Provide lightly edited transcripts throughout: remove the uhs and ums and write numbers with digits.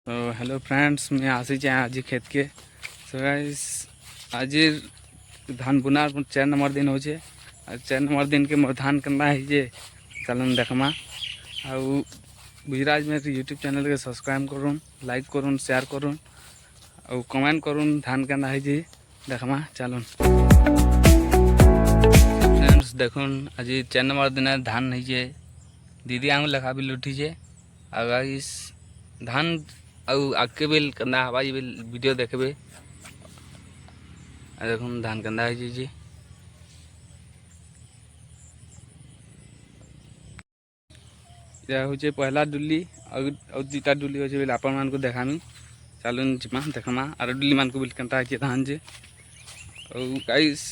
तो hello friends, मैं आशीष आज खेत के। तो गाइस आज धान बुना 4 नंबर दिन हो 4 नंबर दिन के मोर धान करना है जे चलन देखमा आउ गुजरात में यूट्यूब चैनल के सब्सक्राइब करूँ, लाइक करूँ, शेयर करूँ और कमेंट करूँ धान करना है जे देखमा चलन। फ्रेंड्स देखो आज 4 नंबर दिन धान नहीं जे दीदी आंग लगा भी लुटी जे गाइस धान आउ आगे बिल कंदा हवा बिल वीडियो देखबे देखो धान कंदा है जी हूँ पहला डुली और दुटा डुली हो आपण मान को देखामी चलून जिमा देखमा और डुली मान को बिल कंदा है धान जे और गाइस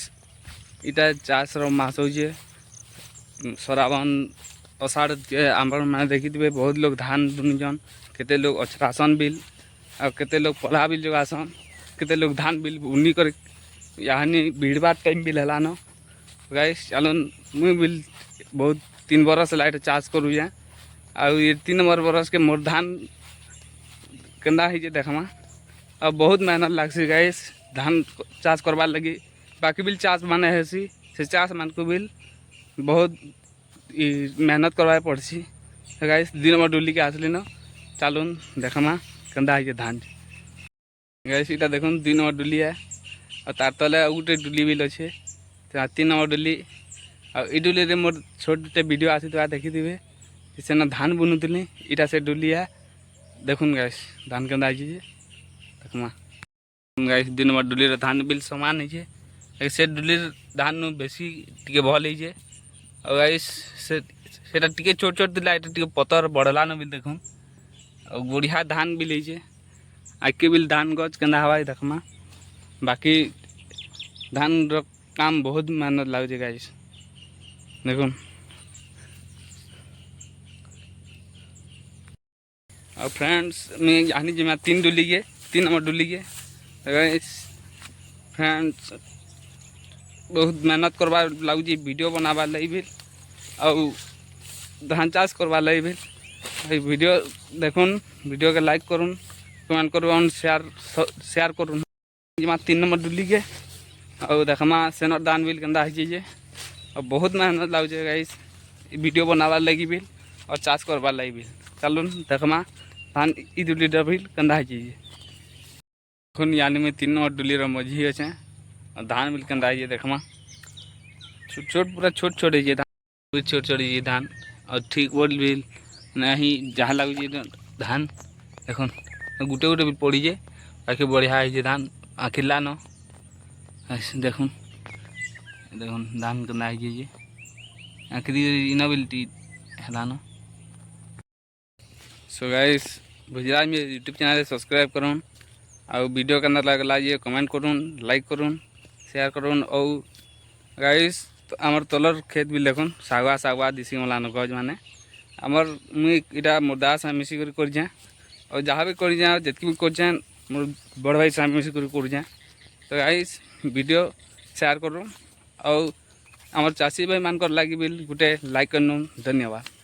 इटा चाष मास हो सरावन अषाढ़ आंबर मैंने देखी थे बहुत लोग धान बुनीजन केते लोग अछरासन बिल और केते लोग पला बिल जो आसन केते लोग धान बिल बुनी कर यानी भीड़ टाइम बिल है न गाइस चलन मुई बिल बहुत 3 बरस लाइट चाष करूँ जाए और ये 3 नंबर बरस के मोर धान केंदा है देखमा और बहुत मेहनत लग गाइस धान चाष करवा लगी बाकी बिल चाष माने है से चाष मान को बिल बहुत मेहनत करवाए पड़सी गाइस 2 नंबर डुली के आसली न चलून देखमा कंदा है धान गाइस इटा देखो 2 नंबर डुली है और तार तले गोटे डुली बिल अच्छे 3 नंबर डुली और ई डुली मोर छोटे वीडियो आसी तो देखी थे इसे ना धान बुनुली इटा से डुली है देखुन गाइस धान कंदा है देखमा गाइस 2 नंबर डुली धान बिल समान है से डुली धान बेसी टिके भल है और गाइस से टिके छोट छोट दिला टिके पतर बढ़ला न बिल देखुन और बढ़िया धान भी लीजिए आके बिल धान गज केंदा हवा देखमा बाकी धान काम बहुत मेहनत लगे गाइस देखुन और फ्रेंड्स मैं जानी जी मैं 3 डुली के 3 नंबर डुली के गाइस फ्रेंड्स बहुत मेहनत करवा लगे वीडियो बनावा लगी भी और धान चाष करवा लगी भी वीडियो देखुन वीडियो के लाइक करूँ कमेंट करूँ शेयर करूँ 3 नंबर डुली के और देखमा सेनर दान बिल कंदा है और बहुत मेहनत लगे गाइस वीडियो बनावा लगी बिल और चाष करवा लगी बिल चलून देखमा धान ई डुली बिल कंदा है यानी में 3 नंबर डुली मझी अच्छे और धान बिल कंदा है देखमा छोट छोट पूरा छोट छोट है धान छोट छोट है धान और ठीक बोल बिल नहीं जहाँ लगे धान देख गोटे गोटे पड़ी जाए बाकी बढ़िया है धान आखिला न देख धान केना है आखिरी इन बिल है न। सो गाइस गुजरात में यूट्यूब चैनल सब्सक्राइब करूँ और वीडियो के अंदर लगला कमेंट करूँ, लाइक करूँ, शेयर करूँ और गाइस तो आमर तलर खेत भी देखुन सागुआ सागुआ दिसी मला न गज माने आमर मुई इटा मोर दादा साथ मिसिक कर जाए और जहाँ भी कर जाए जितकी भी कर जाए मोर बड़ भाई साथ मिसिक कर जाए तो गाइस वीडियो शेयर करूँ और आमर चाषी भाई मान लगी बिल गोटे लाइक कर धन्यवाद।